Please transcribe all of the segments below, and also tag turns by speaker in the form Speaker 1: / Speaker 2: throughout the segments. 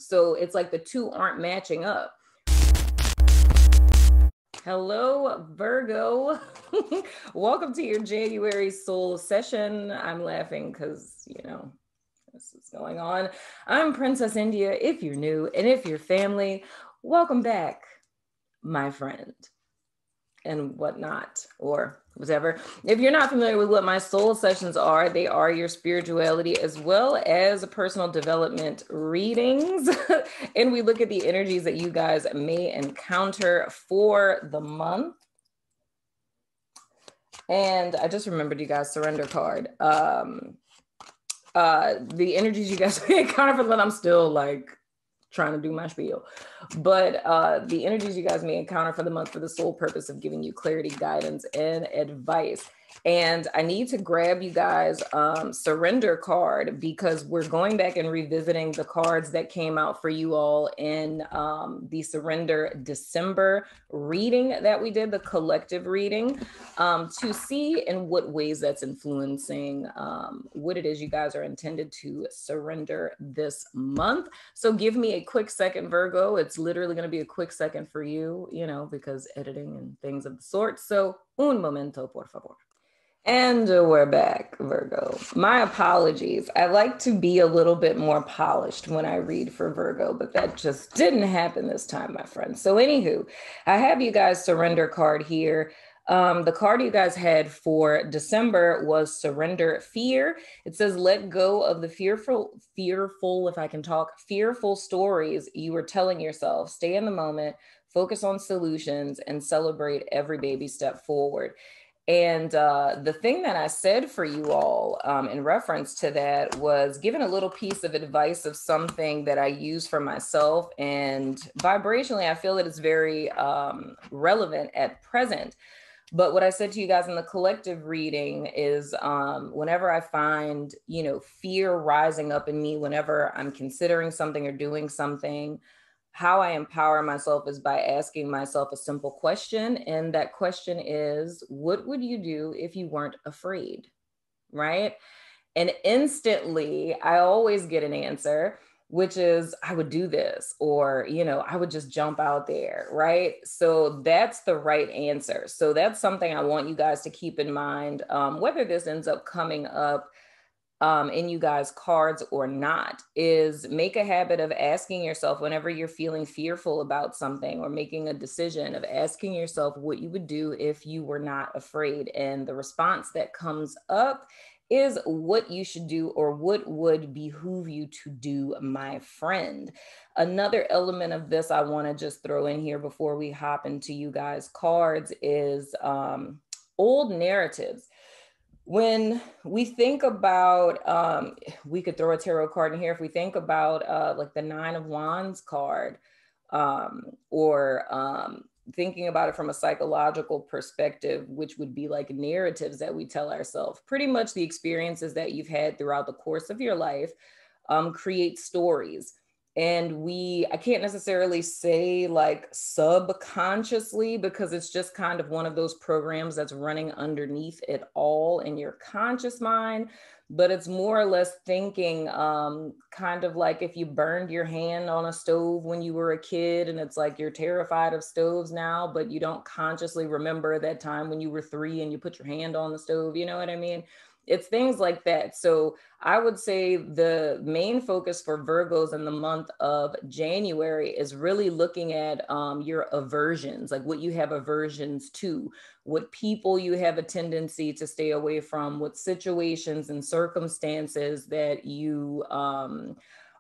Speaker 1: So it's like the two aren't matching up. Hello, Virgo. Welcome to your January soul session. I'm laughing because, this is going on. I'm Princess India, if you're new, and if you're family, welcome back, my friend, and whatnot, or whatever. If you're not familiar with what my soul sessions are, they are your spirituality as well as personal development readings. And we look at the energies that you guys may encounter for the month. And I just remembered you guys surrender card. The energies you guys may encounter for the month, I'm still like trying to do my spiel, but the energies you guys may encounter for the month for the sole purpose of giving you clarity, guidance, and advice. And I need to grab you guys surrender card because we're going back and revisiting the cards that came out for you all in the surrender December reading that we did, the collective reading, to see in what ways that's influencing what it is you guys are intended to surrender this month. So give me a quick second, Virgo. It's literally going to be a quick second for you, because editing and things of the sort. So un momento, por favor. And we're back, Virgo. My apologies. I like to be a little bit more polished when I read for Virgo, but that just didn't happen this time, my friend. So anywho, I have you guys surrender card here. The card you guys had for December was surrender fear. It says, let go of the fearful, if I can talk, fearful stories you were telling yourself. Stay in the moment, focus on solutions, and celebrate every baby step forward. And the thing that I said for you all in reference to that was giving a little piece of advice of something that I use for myself. And vibrationally, I feel that it's very relevant at present. But what I said to you guys in the collective reading is whenever I find, fear rising up in me, whenever I'm considering something or doing something, how I empower myself is by asking myself a simple question. And that question is, what would you do if you weren't afraid? Right? And instantly, I always get an answer, which is, I would do this, or, I would just jump out there. Right? So that's the right answer. So that's something I want you guys to keep in mind, whether this ends up coming up in you guys' cards or not, is make a habit of asking yourself whenever you're feeling fearful about something or making a decision, of asking yourself what you would do if you were not afraid. And the response that comes up is what you should do or what would behoove you to do, my friend. Another element of this I want to just throw in here before we hop into you guys' cards is old narratives. When we think about, we could throw a tarot card in here. If we think about like the 9 of Wands card, or thinking about it from a psychological perspective, which would be like narratives that we tell ourselves, pretty much the experiences that you've had throughout the course of your life create stories. And I can't necessarily say like subconsciously, because it's just kind of one of those programs that's running underneath it all in your conscious mind. But it's more or less thinking kind of like if you burned your hand on a stove when you were a kid, and it's like you're terrified of stoves now, but you don't consciously remember that time when you were 3 and you put your hand on the stove. You know what I mean? It's things like that. So I would say the main focus for Virgos in the month of January is really looking at your aversions, like what you have aversions to, what people you have a tendency to stay away from, what situations and circumstances that you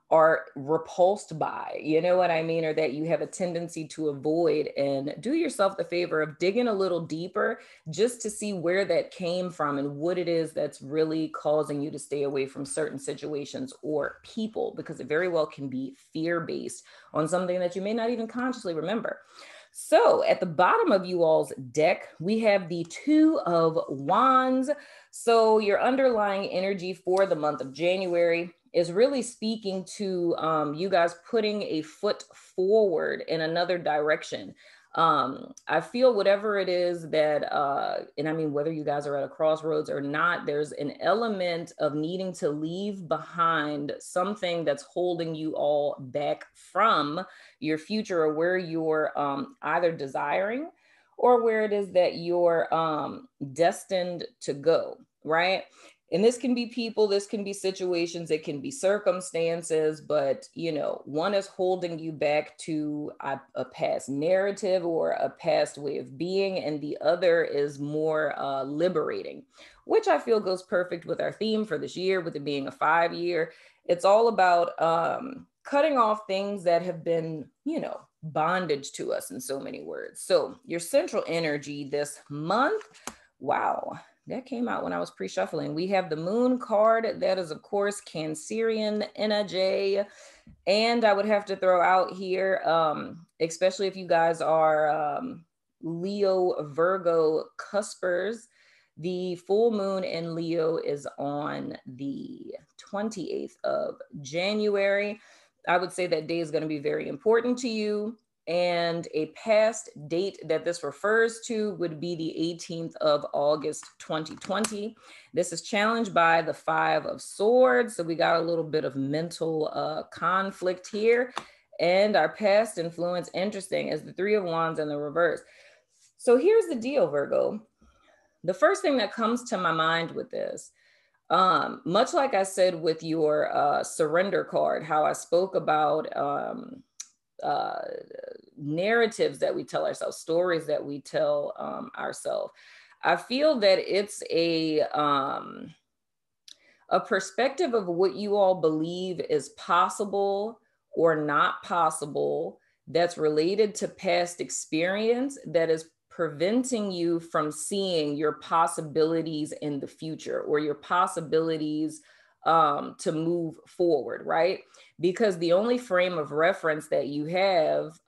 Speaker 1: are repulsed by, you know what I mean? Or that you have a tendency to avoid, and do yourself the favor of digging a little deeper just to see where that came from and what it is that's really causing you to stay away from certain situations or people, because it very well can be fear-based on something that you may not even consciously remember. So at the bottom of you all's deck, we have the 2 of Wands. So your underlying energy for the month of January is really speaking to you guys putting a foot forward in another direction. I feel whatever it is that, and I mean, whether you guys are at a crossroads or not, there's an element of needing to leave behind something that's holding you all back from your future, or where you're either desiring or where it is that you're destined to go, right? And this can be people, this can be situations, it can be circumstances, but you know, one is holding you back to a past narrative or a past way of being, and the other is more liberating, which I feel goes perfect with our theme for this year, with it being a 5-year. It's all about cutting off things that have been, you know, bondage to us in so many words. So your central energy this month, wow, that came out when I was pre-shuffling. We have the moon card. That is, of course, Cancerian energy. And I would have to throw out here, especially if you guys are Leo, Virgo, Cuspers, the full moon in Leo is on the 28th of January. I would say that day is going to be very important to you. And a past date that this refers to would be the 18th of August, 2020. This is challenged by the 5 of Swords. So we got a little bit of mental conflict here. And our past influence, interesting, as the 3 of Wands in the reverse. So here's the deal, Virgo. The first thing that comes to my mind with this, much like I said with your surrender card, how I spoke about narratives that we tell ourselves, stories that we tell ourselves. I feel that it's a perspective of what you all believe is possible or not possible that's related to past experience that is preventing you from seeing your possibilities in the future, or your possibilities to move forward, right? Because the only frame of reference that you have,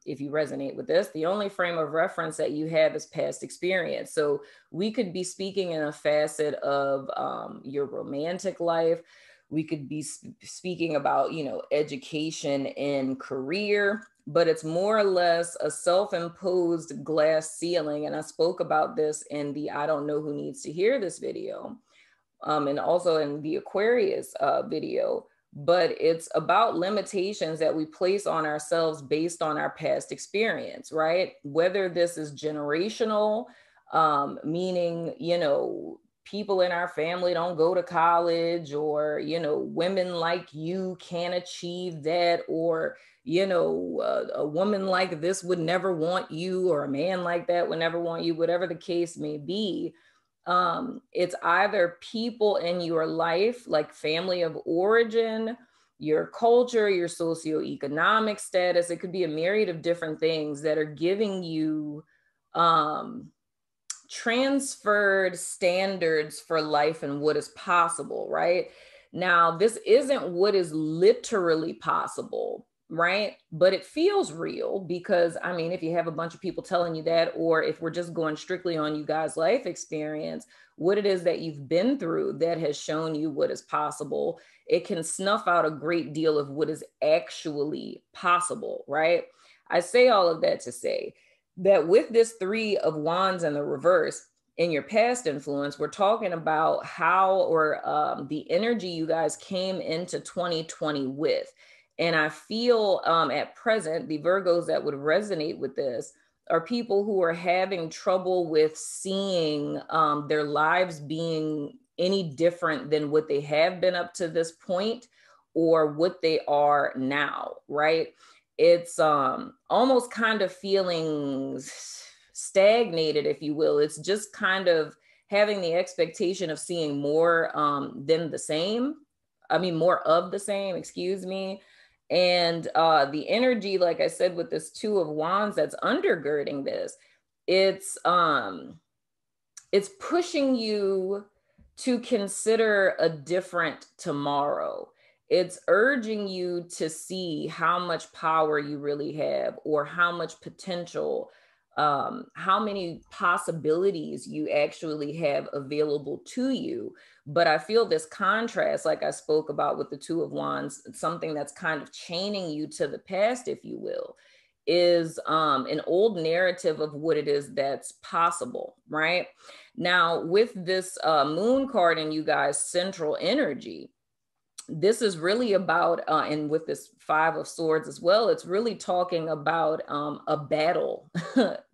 Speaker 1: if you resonate with this, the only frame of reference that you have is past experience. So we could be speaking in a facet of your romantic life. We could be speaking about, you know, education and career, but it's more or less a self-imposed glass ceiling. And I spoke about this in the I Don't Know Who Needs to Hear This video, and also in the Aquarius video. But it's about limitations that we place on ourselves based on our past experience, right? Whether this is generational, meaning, you know, people in our family don't go to college, or, you know, women like you can't achieve that, or, you know, a woman like this would never want you, or a man like that would never want you, whatever the case may be. It's either people in your life, like family of origin, your culture, your socioeconomic status. It could be a myriad of different things that are giving you transferred standards for life and what is possible, right? Now, this isn't what is literally possible, right? But it feels real because, I mean, if you have a bunch of people telling you that, or if we're just going strictly on you guys' life experience, what it is that you've been through that has shown you what is possible, it can snuff out a great deal of what is actually possible, right? I say all of that to say that with this 3 of Wands in the reverse, in your past influence, we're talking about how, or the energy you guys came into 2020 with. And I feel at present, the Virgos that would resonate with this are people who are having trouble with seeing their lives being any different than what they have been up to this point, or what they are now, right? It's almost kind of feeling stagnated, if you will. It's just kind of having the expectation of seeing more than the same. I mean, more of the same, excuse me. And the energy, like I said, with this 2 of Wands that's undergirding this, it's pushing you to consider a different tomorrow. It's urging you to see how much power you really have, or how much potential, how many possibilities you actually have available to you. But I feel this contrast, like I spoke about with the 2 of Wands, something that's kind of chaining you to the past, if you will, is an old narrative of what it is that's possible, right? Now, with this moon card and you guys, central energy, this is really about, and with this 5 of Swords as well, it's really talking about a battle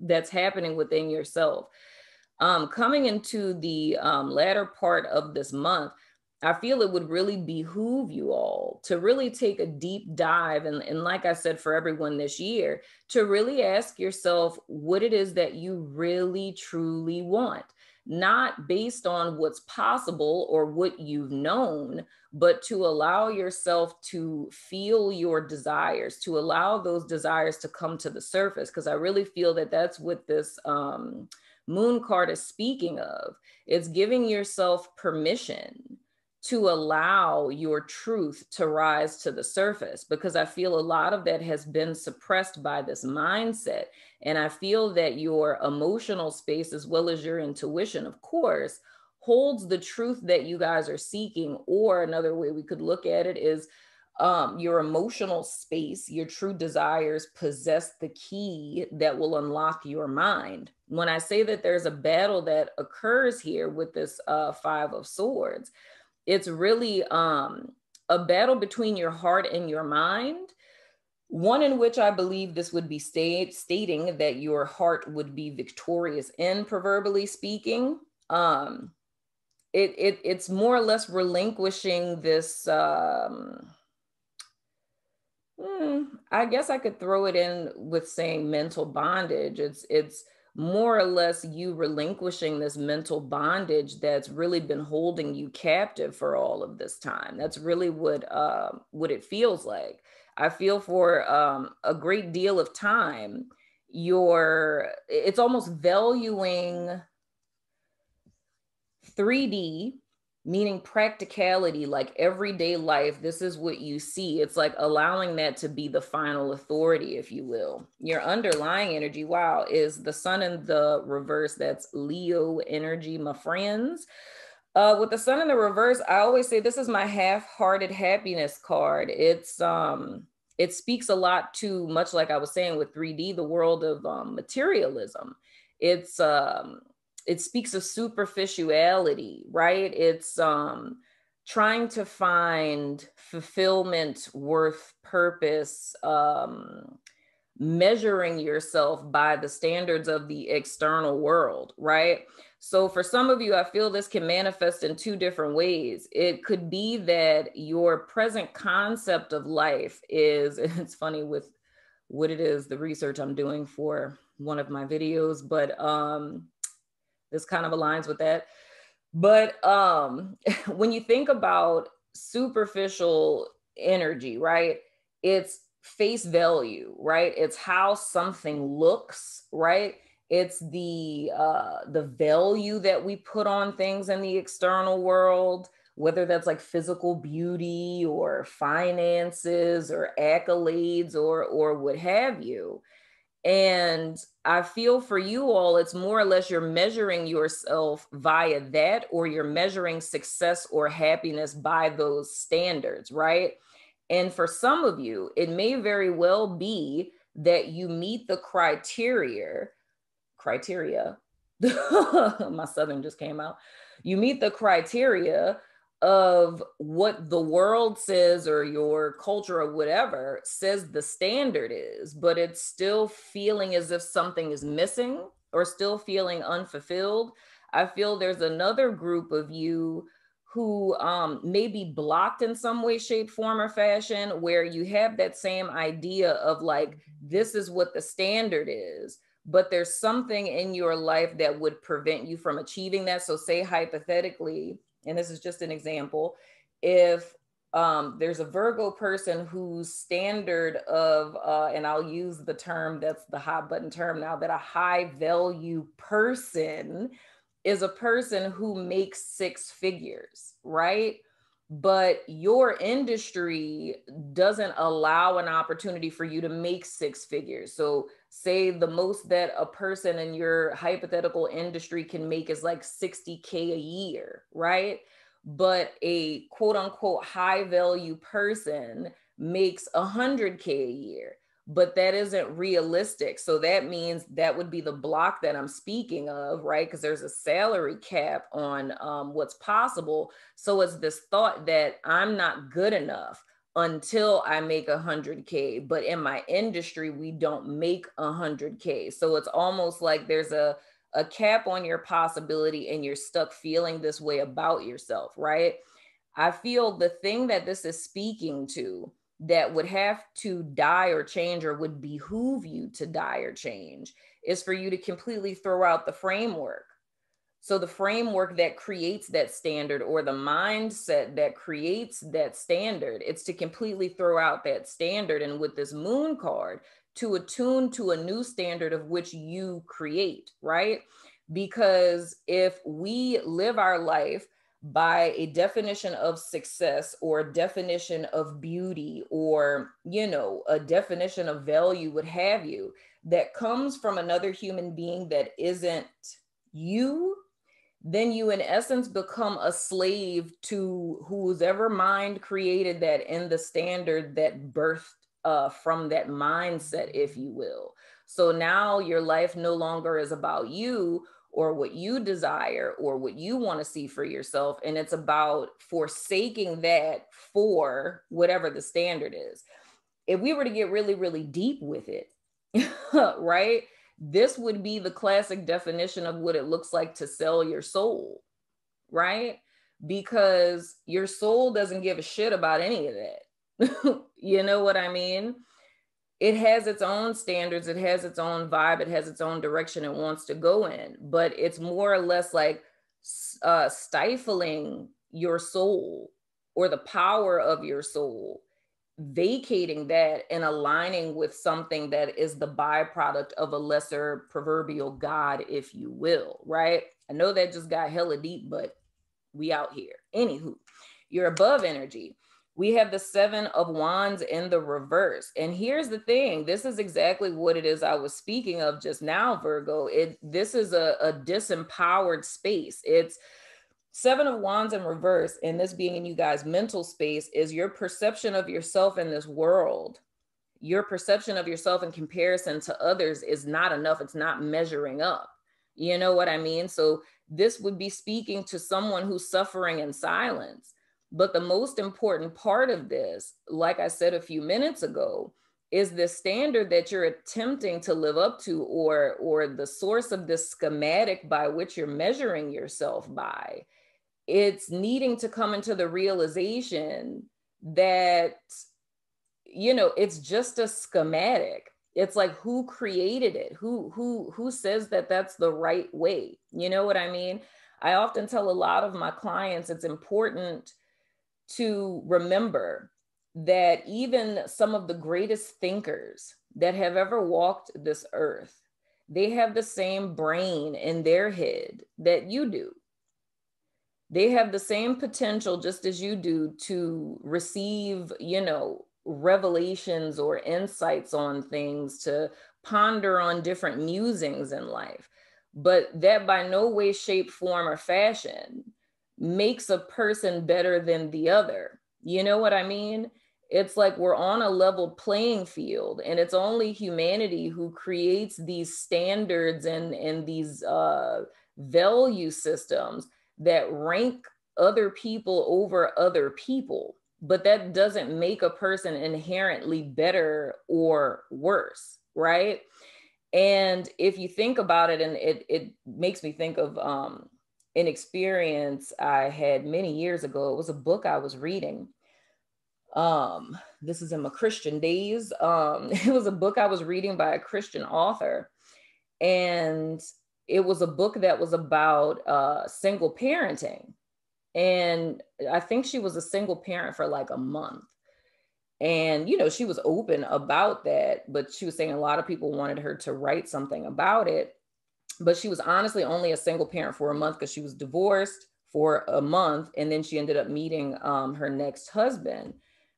Speaker 1: that's happening within yourself. Coming into the latter part of this month, I feel it would really behoove you all to really take a deep dive. And like I said, for everyone this year, to really ask yourself what it is that you really, truly want, not based on what's possible or what you've known, but to allow yourself to feel your desires, to allow those desires to come to the surface. Because I really feel that that's what this moon card is speaking of. It's giving yourself permission to allow your truth to rise to the surface, because I feel a lot of that has been suppressed by this mindset. And I feel that your emotional space, as well as your intuition, of course, holds the truth that you guys are seeking. Or another way we could look at it is your emotional space, your true desires possess the key that will unlock your mind. When I say that there's a battle that occurs here with this 5 of Swords, it's really a battle between your heart and your mind. One in which I believe this would be stating that your heart would be victorious in, proverbially speaking. It's more or less relinquishing this, I guess I could throw it in with saying mental bondage. It's more or less you relinquishing this mental bondage that's really been holding you captive for all of this time. That's really what it feels like. I feel for a great deal of time, it's almost valuing 3D, meaning practicality, like everyday life. This is what you see. It's like allowing that to be the final authority, if you will. Your underlying energy, wow, is the sun in the reverse. That's Leo energy, my friends. With the sun in the reverse, I always say this is my half-hearted happiness card. It speaks a lot to, much like I was saying with 3D, the world of materialism. It speaks of superficiality, right? It's trying to find fulfillment, worth, purpose, measuring yourself by the standards of the external world, right? So for some of you, I feel this can manifest in 2 different ways. It could be that your present concept of life is, it's funny with what it is, the research I'm doing for one of my videos, but this kind of aligns with that. But when you think about superficial energy, right, it's face value, right? It's how something looks, right? It's the value that we put on things in the external world, whether that's like physical beauty or finances or accolades or what have you. And I feel for you all, it's more or less you're measuring yourself via that, or you're measuring success or happiness by those standards, right? And for some of you, it may very well be that you meet the criteria, my Southern just came out. You meet the criteria of what the world says, or your culture or whatever says the standard is, but it's still feeling as if something is missing or still feeling unfulfilled. I feel there's another group of you who may be blocked in some way, shape, form, or fashion, where you have that same idea of like, this is what the standard is, but there's something in your life that would prevent you from achieving that. So say hypothetically, and this is just an example, if there's a Virgo person whose standard of, and I'll use the term that's the hot button term now, that a high value person is a person who makes 6 figures, right? But your industry doesn't allow an opportunity for you to make 6 figures. So say the most that a person in your hypothetical industry can make is like 60K a year, right? But a quote unquote high value person makes 100K a year. but that isn't realistic. So that means that would be the block that I'm speaking of, right? Because there's a salary cap on what's possible. So it's this thought that I'm not good enough until I make 100K. But in my industry, we don't make 100K. So it's almost like there's a cap on your possibility and you're stuck feeling this way about yourself, right? I feel the thing that this is speaking to that would have to die or change, or would behoove you to die or change, is for you to completely throw out the framework. So the framework that creates that standard, or the mindset that creates that standard, it's to completely throw out that standard. And with this moon card, to attune to a new standard of which you create, right? Because if we live our life by a definition of success, or a definition of beauty, or, you know, a definition of value, what have you, that comes from another human being that isn't you, then you in essence become a slave to whoever mind created that, in the standard that birthed from that mindset, if you will. So now your life no longer is about you, or what you desire, or what you want to see for yourself. And it's about forsaking that for whatever the standard is. If we were to get really, really deep with it, right? This would be the classic definition of what it looks like to sell your soul, right? Because your soul doesn't give a shit about any of that. You know what I mean? It has its own standards, it has its own vibe, it has its own direction it wants to go in, but it's more or less like stifling your soul, or the power of your soul, vacating that and aligning with something that is the byproduct of a lesser proverbial God, if you will, right? I know that just got hella deep, but we out here. Anywho, your above energy. We have the 7 of Wands in the reverse. And here's the thing. This is exactly what it is I was speaking of just now, Virgo. This is a disempowered space. It's 7 of Wands in reverse, and this being in you guys' mental space, is your perception of yourself in this world. Your perception of yourself in comparison to others is not enough. It's not measuring up. You know what I mean? So this would be speaking to someone who's suffering in silence. But the most important part of this, like I said a few minutes ago, is the standard that you're attempting to live up to, or the source of this schematic by which you're measuring yourself by. It's needing to come into the realization that, you know, it's just a schematic. It's like, who created it? Who says that that's the right way? You know what I mean? I often tell a lot of my clients it's important to remember that even some of the greatest thinkers that have ever walked this earth, they have the same brain in their head that you do. They have the same potential, just as you do, to receive, you know, revelations or insights on things, to ponder on different musings in life. But that by no way, shape, form, or fashion makes a person better than the other. You know what I mean? It's like we're on a level playing field, and it's only humanity who creates these standards and these value systems that rank other people over other people. But that doesn't make a person inherently better or worse, right? And if you think about it, and it makes me think of an experience I had many years ago. It was a book I was reading. This is in my Christian days. It was a book I was reading by a Christian author. And it was a book that was about single parenting. And I think she was a single parent for like a month. And, you know, she was open about that, but she was saying a lot of people wanted her to write something about it. But she was honestly only a single parent for a month, because she was divorced for a month, and then she ended up meeting her next husband.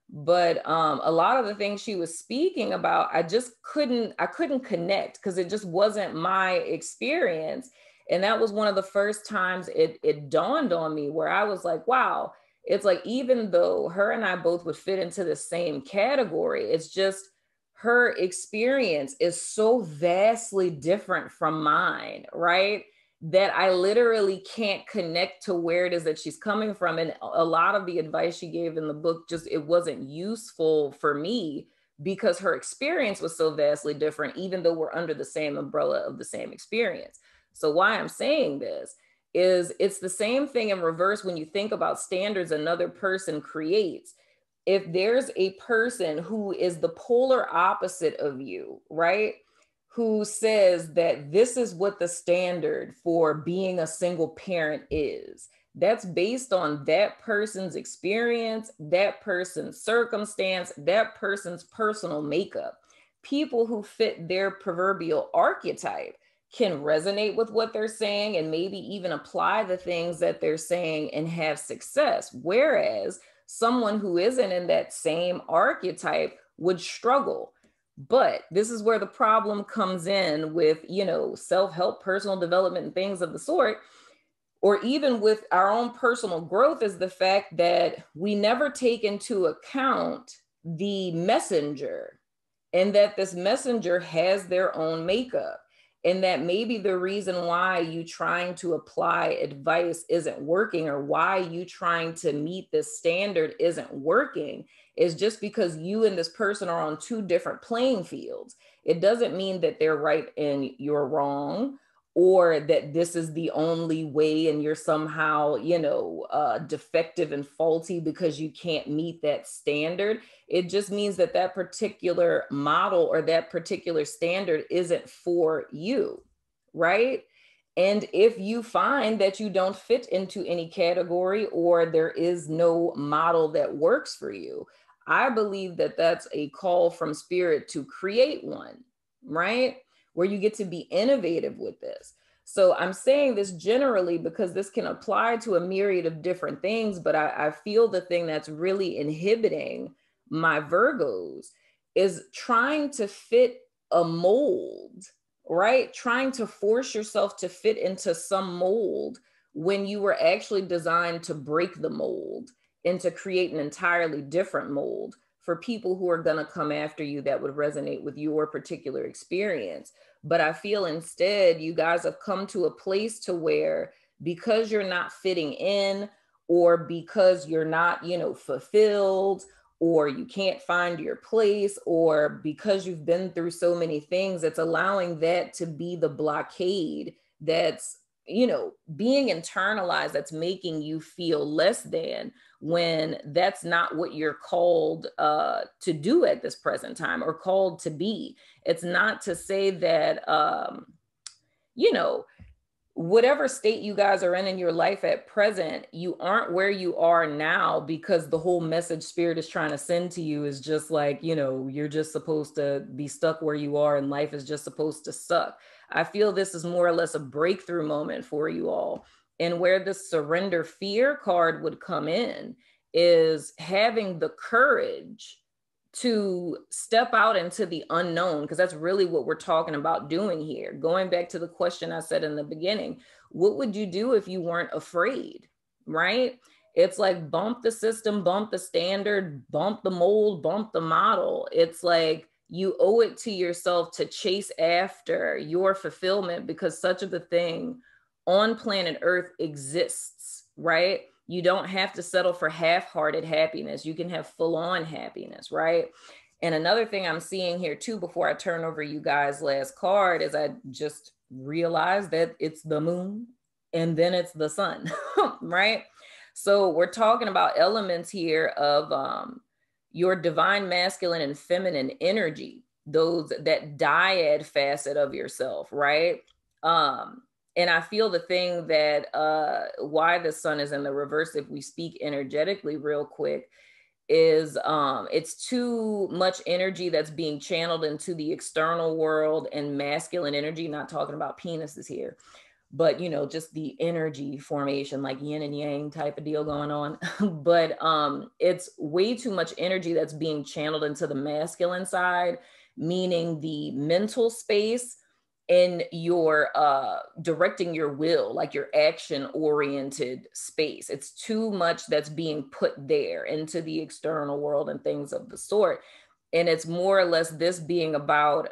Speaker 1: But a lot of the things she was speaking about, I couldn't connect, because it just wasn't my experience. And that was one of the first times it dawned on me, where I was like, wow, it's like, even though her and I both would fit into the same category, it's just her experience is so vastly different from mine, right? That I literally can't connect to where it is that she's coming from. And a lot of the advice she gave in the book, just, it wasn't useful for me because her experience was so vastly different, even though we're under the same umbrella of the same experience. So why I'm saying this is it's the same thing in reverse when you think about standards another person creates. If there's a person who is the polar opposite of you, right? Who says that this is what the standard for being a single parent is. That's based on that person's experience, that person's circumstance, that person's personal makeup. People who fit their proverbial archetype can resonate with what they're saying and maybe even apply the things that they're saying and have success. Whereas someone who isn't in that same archetype would struggle. But this is where the problem comes in with, you know, self-help, personal development, and things of the sort, or even with our own personal growth, is the fact that we never take into account the messenger, and that this messenger has their own makeup. And that maybe the reason why you trying to apply advice isn't working, or why you trying to meet this standard isn't working, is just because you and this person are on two different playing fields. It doesn't mean that they're right and you're wrong, or that this is the only way and you're somehow, you know, defective and faulty because you can't meet that standard. It just means that that particular model or that particular standard isn't for you, right? And if you find that you don't fit into any category, or there is no model that works for you, I believe that that's a call from spirit to create one, right? Where you get to be innovative with this. So I'm saying this generally because this can apply to a myriad of different things, but I feel the thing that's really inhibiting my Virgos is trying to fit a mold, right? Trying to force yourself to fit into some mold when you were actually designed to break the mold and to create an entirely different mold for people who are going to come after you that would resonate with your particular experience. But I feel instead you guys have come to a place to where, because you're not fitting in, or because you're not, you know, fulfilled, or you can't find your place, or because you've been through so many things, it's allowing that to be the blockade that's, you know, being internalized, that's making you feel less than, when that's not what you're called to do at this present time, or called to be. It's not to say that, you know, whatever state you guys are in your life at present, you aren't where you are now because the whole message spirit is trying to send to you is just like, you know, you're just supposed to be stuck where you are and life is just supposed to suck. I feel this is more or less a breakthrough moment for you all. And where the surrender fear card would come in is having the courage to step out into the unknown, because that's really what we're talking about doing here. Going back to the question I said in the beginning, what would you do if you weren't afraid, right? It's like bump the system, bump the standard, bump the mold, bump the model. It's like you owe it to yourself to chase after your fulfillment, because such of a thing on planet Earth exists, right? You don't have to settle for half-hearted happiness. You can have full-on happiness, right? And another thing I'm seeing here too, before I turn over you guys' last card, is I just realized that it's the moon and then it's the sun, right? So we're talking about elements here of your divine masculine and feminine energy, those, that dyad facet of yourself, right? And I feel the thing that why the sun is in the reverse, if we speak energetically real quick, is it's too much energy that's being channeled into the external world, and masculine energy, not talking about penises here, but, you know, just the energy formation, like yin and yang type of deal going on. But it's way too much energy that's being channeled into the masculine side, meaning the mental space, in your directing your will, like your action oriented space. It's too much that's being put there into the external world and things of the sort. And it's more or less this being about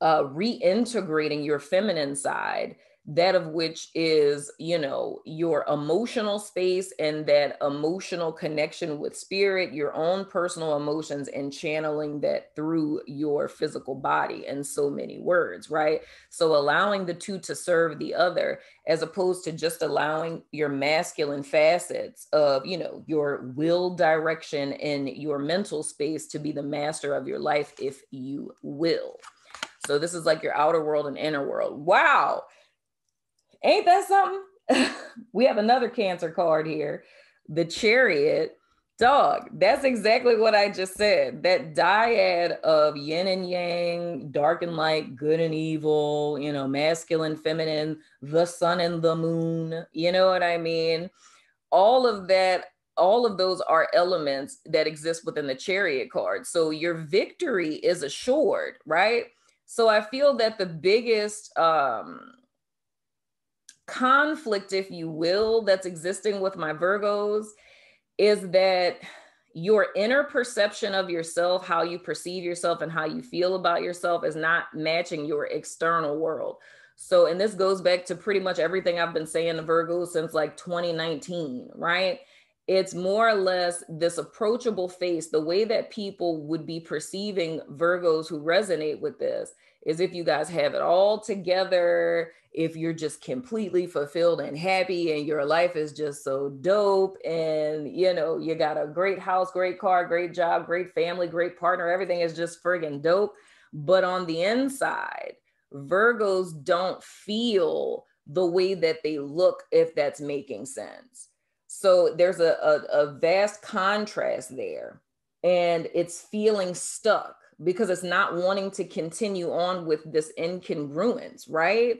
Speaker 1: reintegrating your feminine side, that of which is, you know, your emotional space and that emotional connection with spirit, your own personal emotions, and channeling that through your physical body in so many words, right? So allowing the two to serve the other, as opposed to just allowing your masculine facets of, you know, your will direction and your mental space to be the master of your life, if you will. So this is like your outer world and inner world. Wow. Ain't that something? We have another Cancer card here, the Chariot. Dog, that's exactly what I just said. That dyad of yin and yang, dark and light, good and evil, you know, masculine, feminine, the sun and the moon, you know what I mean? All of that, all of those are elements that exist within the Chariot card. So your victory is assured, right? So I feel that the biggest conflict, if you will, that's existing with my Virgos is that your inner perception of yourself, how you perceive yourself and how you feel about yourself, is not matching your external world. So, and this goes back to pretty much everything I've been saying to Virgos since like 2019, right? It's more or less this approachable face. The way that people would be perceiving Virgos who resonate with this is if you guys have it all together, if you're just completely fulfilled and happy and your life is just so dope, and you know, you got a great house, great car, great job, great family, great partner, everything is just friggin' dope. But on the inside, Virgos don't feel the way that they look, if that's making sense. So there's a vast contrast there, and it's feeling stuck because it's not wanting to continue on with this incongruence, right?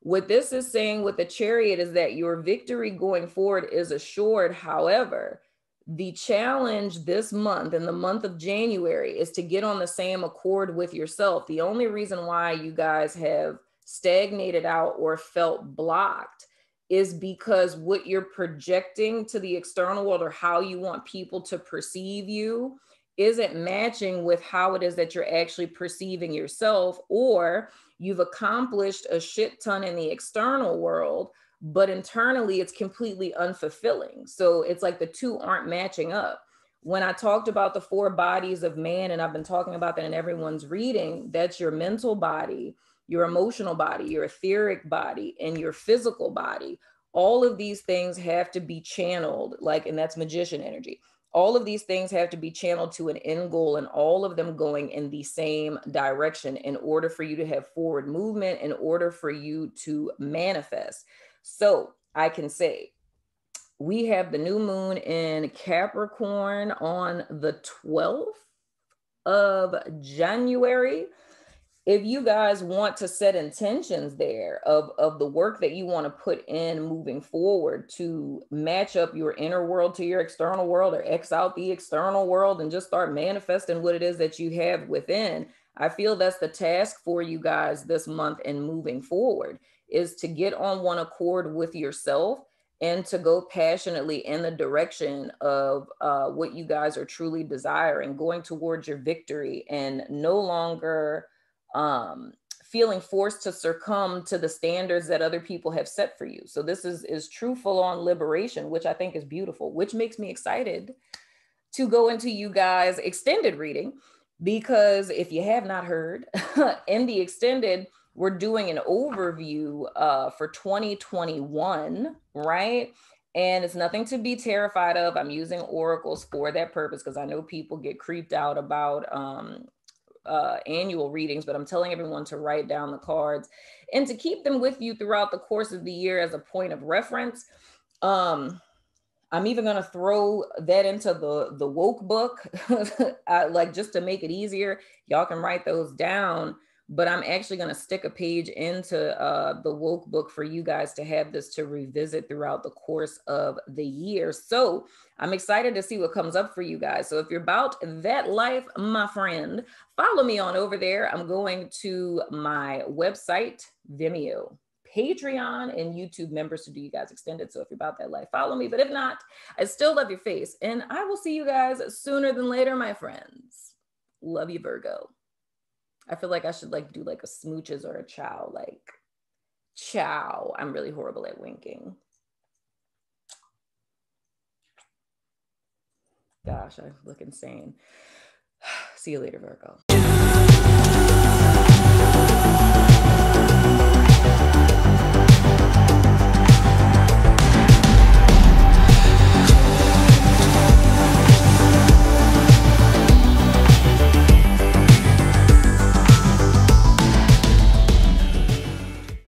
Speaker 1: What this is saying with the Chariot is that your victory going forward is assured. However, the challenge this month, in the month of January, is to get on the same accord with yourself. The only reason why you guys have stagnated out or felt blocked is because what you're projecting to the external world, or how you want people to perceive you, isn't matching with how it is that you're actually perceiving yourself, or you've accomplished a shit ton in the external world, but internally it's completely unfulfilling. So it's like the two aren't matching up. When I talked about the 4 bodies of man, and I've been talking about that in everyone's reading, that's your mental body, your emotional body, your etheric body, and your physical body. All of these things have to be channeled, like, and that's magician energy. All of these things have to be channeled to an end goal, and all of them going in the same direction in order for you to have forward movement, in order for you to manifest. So I can say we have the new moon in Capricorn on the 12th of January. If you guys want to set intentions there of the work that you want to put in moving forward to match up your inner world to your external world, or X out the external world and just start manifesting what it is that you have within, I feel that's the task for you guys this month and moving forward, is to get on one accord with yourself and to go passionately in the direction of what you guys are truly desiring, going towards your victory, and no longer feeling forced to succumb to the standards that other people have set for you. So this is true full-on liberation, which I think is beautiful, which makes me excited to go into you guys' extended reading, because if you have not heard, in the extended, we're doing an overview for 2021, right? And it's nothing to be terrified of. I'm using oracles for that purpose because I know people get creeped out about annual readings, but I'm telling everyone to write down the cards and to keep them with you throughout the course of the year as a point of reference. I'm even going to throw that into the Wokebook, like, just to make it easier. Y'all can write those down, but I'm actually going to stick a page into the Wokebook for you guys to have this to revisit throughout the course of the year. So I'm excited to see what comes up for you guys. So if you're about that life, my friend, follow me on over there. I'm going to my website, Vimeo, Patreon and YouTube members to do you guys extended. So if you're about that life, follow me. But if not, I still love your face. And I will see you guys sooner than later, my friends. Love you, Virgo. I feel like I should like do like a smooches or a ciao, like ciao. I'm really horrible at winking. Gosh, I look insane. See you later, Virgo.